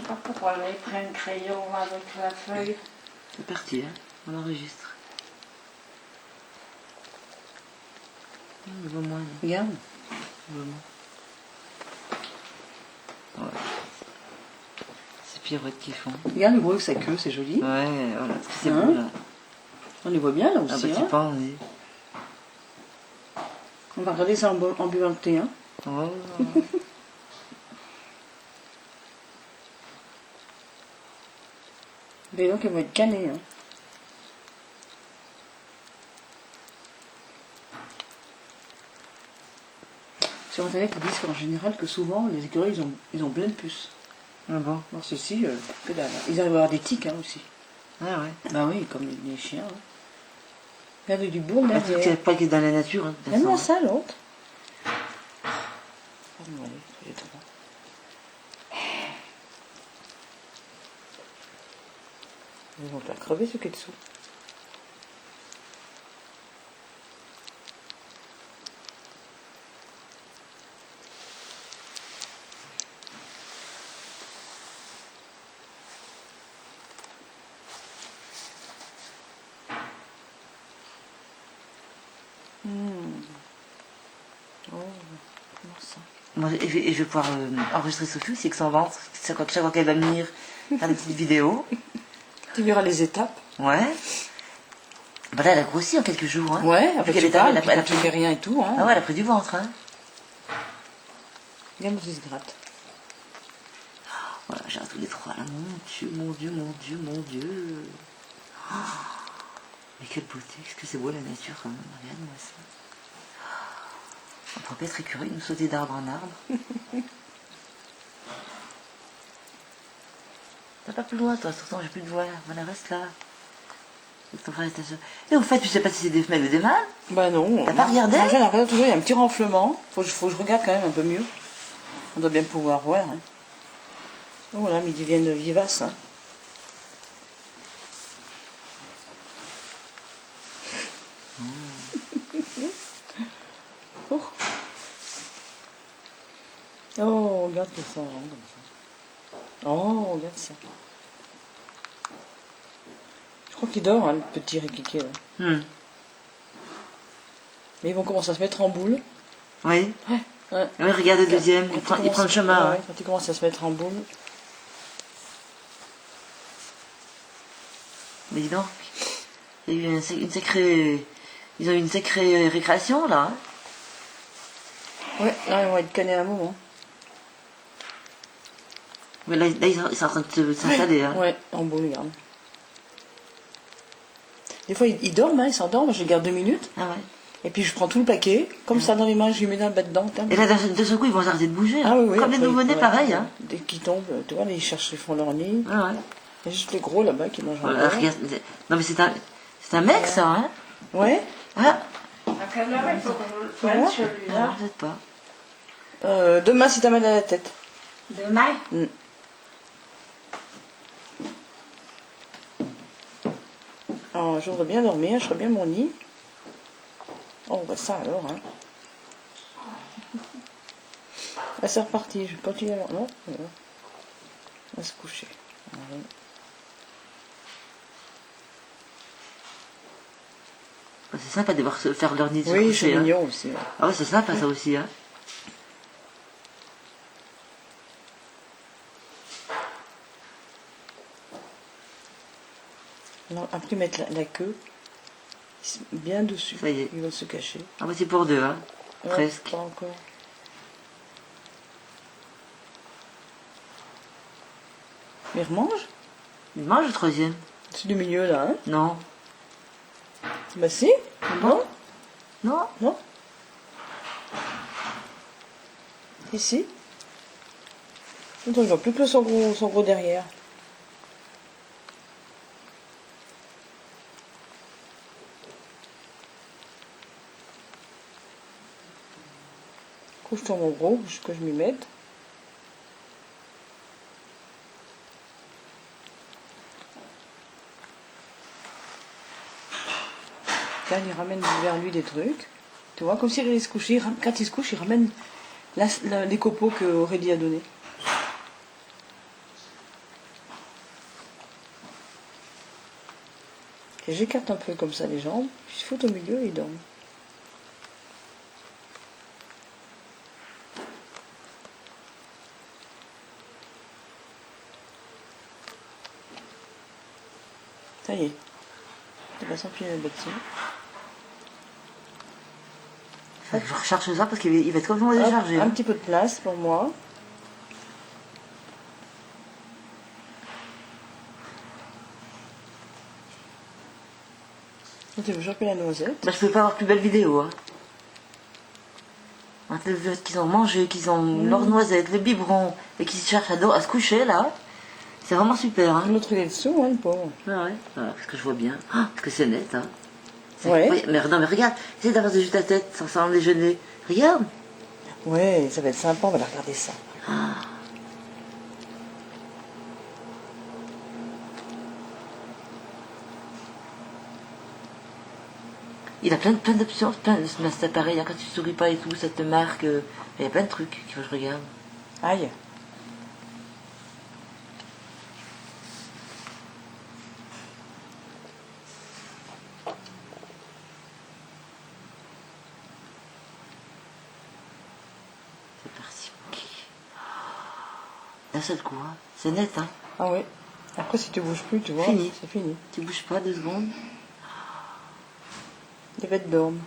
sais pas pourquoi, là, ils prennent crayon avec la feuille. C'est parti, hein. On enregistre. On voit moins. Regarde. On voit moins. Ouais. C'est Pierrette qui font. Regarde le gros avec sa queue, c'est joli. Ouais, voilà. C'est Hein, beau, là. on les voit bien là Ah aussi. bah tu Hein. penses, oui. On va regarder ça en buvant le thé. Hein. Oh. Mais donc elles vont être canées. Hein. Sur internet ils disent qu'en général que souvent les écureuils ils ont plein de puces. Ah bon. Alors ceci, que dalle. Ils arrivent à avoir des tiques hein, aussi. Ah ouais. Bah oui, comme les chiens. Hein. Regardez du bourg Ah, c'est derrière. pas que dans la nature. Hein, de toute Même façon, dans hein. ça l'autre. Pardon, allez, j'ai trop. Ils vont faire crever ce qui est dessous. Oh, comment ça? Moi, et je vais pouvoir enregistrer Sophie aussi, que son ventre. Chaque fois qu'elle va venir faire des petites vidéos. Tu verras les étapes. Ouais. Bah là, elle a grossi en quelques jours. Hein. Ouais, Vu après qu'elle tu est parles, elle a tu pris... fais rien et tout. Hein. Ah ouais, elle a pris du ventre. Hein. Regarde où il se gratte. Voilà, j'ai tous les trois là. Mon Dieu, mon Dieu, mon Dieu, mon Dieu. Oh, mais quelle beauté. Est-ce que c'est beau la nature quand même? Regarde-moi ça. On pourrait pas être écureuil, nous sauter d'arbre en arbre. T'as pas plus loin, toi, surtout j'ai plus de voix. Voilà, reste là. Ton frère et ta soeur. Et au fait, tu sais pas si c'est des femelles ou des mâles? Bah non. T'as pas regardé? En général, toujours, il y a un petit renflement. Faut que je regarde quand même un peu mieux. On doit bien pouvoir voir. Hein. Oh là, mais ils deviennent vivaces. Hein. Oh. Oh, regarde que ça. Hein, comme ça. Oh, regarde ça. Je crois qu'il dort, hein, le petit Rikiké. Là. Mais ils vont commencer à se mettre en boule. Oui. Ouais. Ouais. Oui, regarde le deuxième, il Quand prend le chemin. ouais, Hein. quand ils commencent à se mettre en boule. Mais dis donc, il y a eu une sacrée... Ils ont eu une sacrée récréation, là. Hein. Ouais, là, ils vont être canés à un moment. Mais là ils sont en train de s'installer. Hein. Ouais, en boule, regarde. Des fois, ils dorment, hein, ils s'endorment, je les garde 2 minutes. Ah ouais. Et puis, je prends tout le paquet, comme ça dans les mains, je lui mets dans le bas dedans. Et là, de ce coup, ils vont s'arrêter de bouger. Ah, oui, oui, comme les après, nouveau-nés, ouais, pareil. ouais. Hein. Dès qu'ils tombent, tu vois, ils cherchent, ils font leur nid. Ah ouais. Il y a juste les gros là-bas qui mangent Voilà, regarde. Non, mais c'est un mec, ça, hein. Ouais. Ah. À quelle heure il faut que je le Voilà. prenne celui-là? Non, peut-être pas. Demain, si t'as mal à la tête. Demain? Alors, je voudrais bien dormir, je ferais bien mon nid. Oh, bah ça alors, hein. Ah, c'est reparti, je continue alors. Non, voilà. On va se coucher. Voilà. C'est sympa de voir faire leur nid de se Oui, coucher, c'est hein. mignon aussi. Ouais. Ah ouais, c'est sympa ça aussi. Hein. Alors, après, mettre la queue bien dessus. Ça y est. Ils vont se cacher. Ah bah c'est pour deux, hein. Ouais, Presque. pas encore. Mais ils remangent. Il mange le troisième? C'est du milieu là, hein. Non. Bah si. Non. Non. Non. Ici. Attends, je vois plus que son gros derrière. Couche sur mon gros, que je m'y mette. Là, il ramène vers lui des trucs. Tu vois, comme s'il allait se coucher. Quand il se couche, il ramène les copeaux que Aurélie a donnés. Et j'écarte un peu comme ça les jambes, puis je foute au milieu et ils dorment. Ça y est. Il va s'empiler le bâtiment. Faut que je recharge ça parce qu'il va être complètement déchargé. Un petit peu de place pour moi. Et tu veux choper la noisette? Bah, je peux pas avoir plus belle vidéo. Hein. Quand le fait qu'ils ont mangé, qu'ils ont leur noisette, le biberon, et qu'ils cherchent à se coucher là, c'est vraiment super. Hein. L'autre il est dessous, hein, le pauvre. Ah ouais, voilà, parce que je vois bien. Ah, parce que c'est net. Hein. Ouais. Oui, mais non, mais regarde, essaye d'avoir des jus à tête sans déjeuner. Regarde. Ouais, ça va être sympa, on va la regarder ça. Ah. Il a plein d'options, cet appareil, hein, quand tu souris pas et tout, ça te marque. Il y a plein de trucs qu'il faut que je regarde. Aïe. C'est parti. D'un seul coup, hein. C'est net, hein. Ah oui. Après, si tu bouges plus, tu vois, Fini. c'est fini. Tu bouges pas 2 secondes. Les bêtes dorment.